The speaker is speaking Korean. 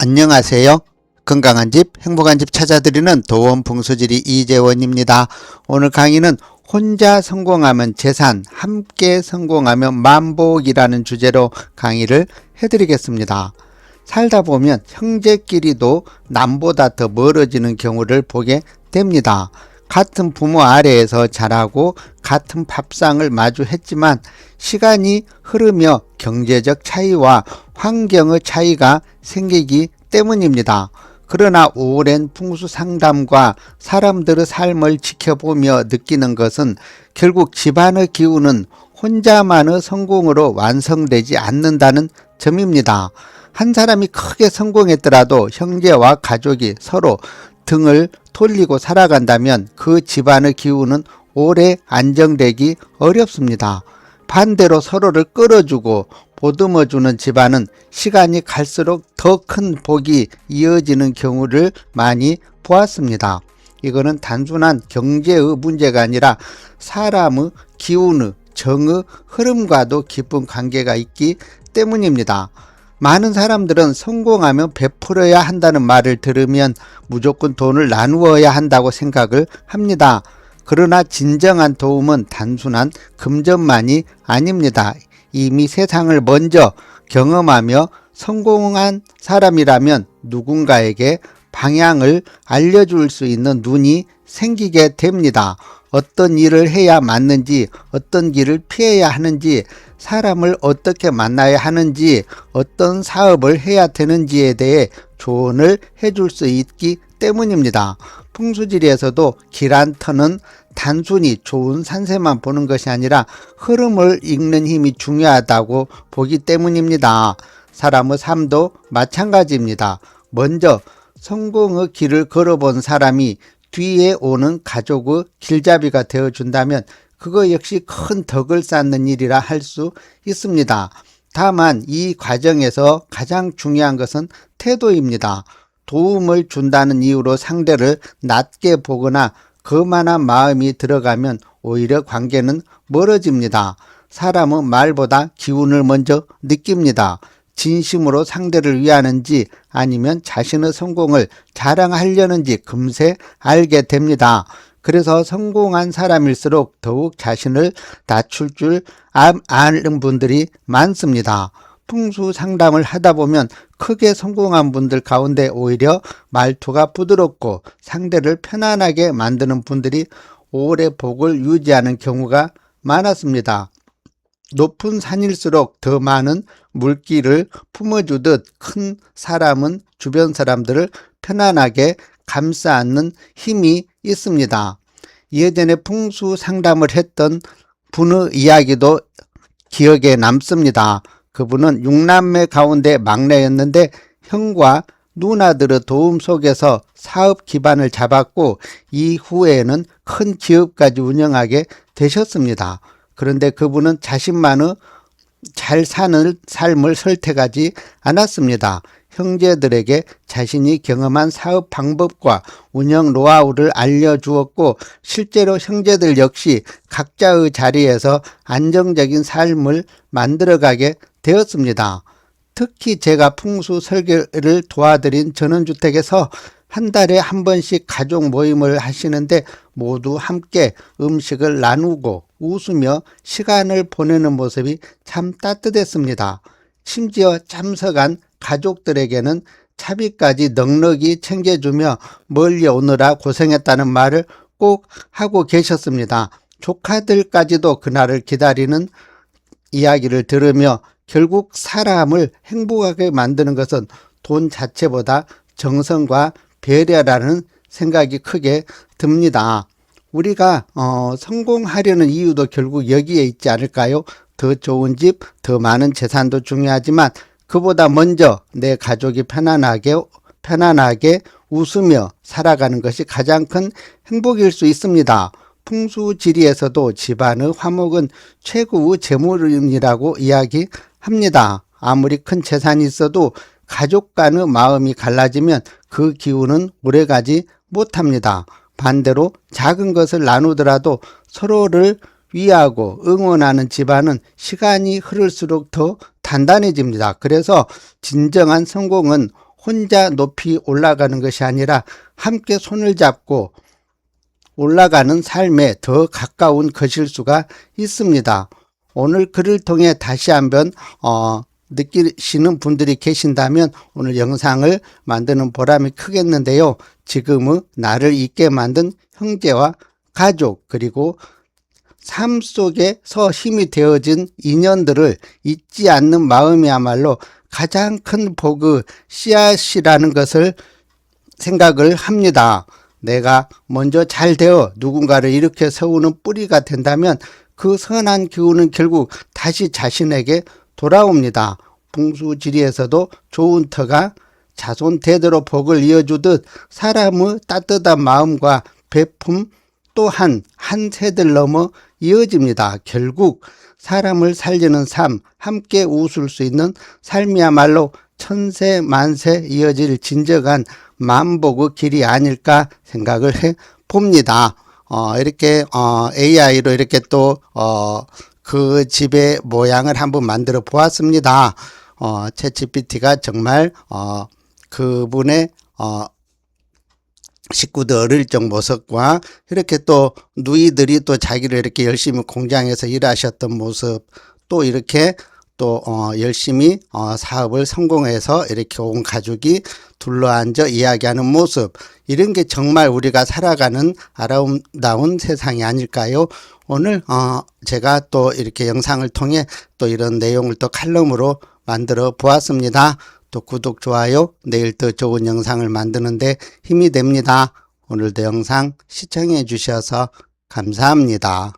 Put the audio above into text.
안녕하세요. 건강한 집, 행복한 집 찾아드리는 도원풍수지리 이재원입니다. 오늘 강의는 혼자 성공하면 재산, 함께 성공하면 만복이라는 주제로 강의를 해드리겠습니다. 살다 보면 형제끼리도 남보다 더 멀어지는 경우를 보게 됩니다. 같은 부모 아래에서 자라고 같은 밥상을 마주했지만 시간이 흐르며 경제적 차이와 환경의 차이가 생기기 때문입니다. 그러나 오랜 풍수 상담과 사람들의 삶을 지켜보며 느끼는 것은 결국 집안의 기운은 혼자만의 성공으로 완성되지 않는다는 점입니다. 한 사람이 크게 성공했더라도 형제와 가족이 서로 등을 돌리고 살아간다면 그 집안의 기운은 오래 안정되기 어렵습니다. 반대로 서로를 끌어주고 보듬어주는 집안은 시간이 갈수록 더 큰 복이 이어지는 경우를 많이 보았습니다. 이거는 단순한 경제의 문제가 아니라 사람의 기운의 정의 흐름과도 깊은 관계가 있기 때문입니다. 많은 사람들은 성공하면 베풀어야 한다는 말을 들으면 무조건 돈을 나누어야 한다고 생각을 합니다. 그러나 진정한 도움은 단순한 금전만이 아닙니다. 이미 세상을 먼저 경험하며 성공한 사람이라면 누군가에게 방향을 알려줄 수 있는 눈이 생기게 됩니다. 어떤 일을 해야 맞는지, 어떤 길을 피해야 하는지, 사람을 어떻게 만나야 하는지, 어떤 사업을 해야 되는지에 대해 조언을 해줄 수 있기 때문입니다. 풍수지리에서도 길 한 터는 단순히 좋은 산세만 보는 것이 아니라 흐름을 읽는 힘이 중요하다고 보기 때문입니다. 사람의 삶도 마찬가지입니다. 먼저 성공의 길을 걸어본 사람이 뒤에 오는 가족의 길잡이가 되어준다면 그거 역시 큰 덕을 쌓는 일이라 할 수 있습니다. 다만 이 과정에서 가장 중요한 것은 태도입니다. 도움을 준다는 이유로 상대를 낮게 보거나 거만한 마음이 들어가면 오히려 관계는 멀어집니다. 사람은 말보다 기운을 먼저 느낍니다. 진심으로 상대를 위하는지 아니면 자신의 성공을 자랑하려는지 금세 알게 됩니다. 그래서 성공한 사람일수록 더욱 자신을 낮출 줄 아는 분들이 많습니다. 풍수 상담을 하다 보면 크게 성공한 분들 가운데 오히려 말투가 부드럽고 상대를 편안하게 만드는 분들이 오래 복을 유지하는 경우가 많았습니다. 높은 산일수록 더 많은 물기를 품어주듯 큰 사람은 주변 사람들을 편안하게 감싸 안는 힘이 있습니다. 예전에 풍수 상담을 했던 분의 이야기도 기억에 남습니다. 그분은 6남매 가운데 막내였는데 형과 누나들의 도움 속에서 사업 기반을 잡았고 이후에는 큰 기업까지 운영하게 되셨습니다. 그런데 그분은 자신만의 잘 사는 삶을 선택하지 않았습니다. 형제들에게 자신이 경험한 사업 방법과 운영 노하우를 알려주었고 실제로 형제들 역시 각자의 자리에서 안정적인 삶을 만들어가게 되었습니다. 특히 제가 풍수 설계를 도와드린 전원주택에서 한 달에 한 번씩 가족 모임을 하시는데 모두 함께 음식을 나누고 웃으며 시간을 보내는 모습이 참 따뜻했습니다. 심지어 참석한 가족들에게는 차비까지 넉넉히 챙겨주며 멀리 오느라 고생했다는 말을 꼭 하고 계셨습니다. 조카들까지도 그날을 기다리는 이야기를 들으며 결국 사람을 행복하게 만드는 것은 돈 자체보다 정성과 배려라는 생각이 크게 듭니다. 우리가 성공하려는 이유도 결국 여기에 있지 않을까요? 더 좋은 집, 더 많은 재산도 중요하지만 그보다 먼저 내 가족이 편안하게 웃으며 살아가는 것이 가장 큰 행복일 수 있습니다. 풍수지리에서도 집안의 화목은 최고의 재물이라고 이야기합니다. 아무리 큰 재산이 있어도 가족 간의 마음이 갈라지면 그 기운은 오래가지 못합니다. 반대로 작은 것을 나누더라도 서로를 위하고 응원하는 집안은 시간이 흐를수록 더 단단해집니다. 그래서 진정한 성공은 혼자 높이 올라가는 것이 아니라 함께 손을 잡고 올라가는 삶에 더 가까운 것일 수가 있습니다. 오늘 글을 통해 다시 한번 느끼시는 분들이 계신다면 오늘 영상을 만드는 보람이 크겠는데요. 지금은 나를 있게 만든 형제와 가족, 그리고 삶 속에서 힘이 되어진 인연들을 잊지 않는 마음이야말로 가장 큰 복의 씨앗이라는 것을 생각을 합니다. 내가 먼저 잘 되어 누군가를 일으켜 세우는 뿌리가 된다면 그 선한 기운은 결국 다시 자신에게 돌아옵니다. 풍수지리에서도 좋은 터가 자손 대대로 복을 이어주듯 사람의 따뜻한 마음과 베품 또한 한 세대를 넘어 이어집니다. 결국 사람을 살리는 삶, 함께 웃을 수 있는 삶이야말로 천세 만세 이어질 진정한 만복의 길이 아닐까 생각을 해 봅니다. 이렇게 AI로 이렇게 또 그 집의 모양을 한번 만들어 보았습니다. 챗GPT가 정말 그분의 식구들 어릴 적 모습과 이렇게 또 누이들이 또 자기를 이렇게 열심히 공장에서 일하셨던 모습, 또 이렇게 또 열심히 사업을 성공해서 이렇게 온 가족이 둘러앉아 이야기하는 모습, 이런 게 정말 우리가 살아가는 아름다운 세상이 아닐까요? 오늘 제가 또 이렇게 영상을 통해 또 이런 내용을 또 칼럼으로 만들어 보았습니다. 또 구독, 좋아요, 내일 더 좋은 영상을 만드는데 힘이 됩니다. 오늘도 영상 시청해 주셔서 감사합니다.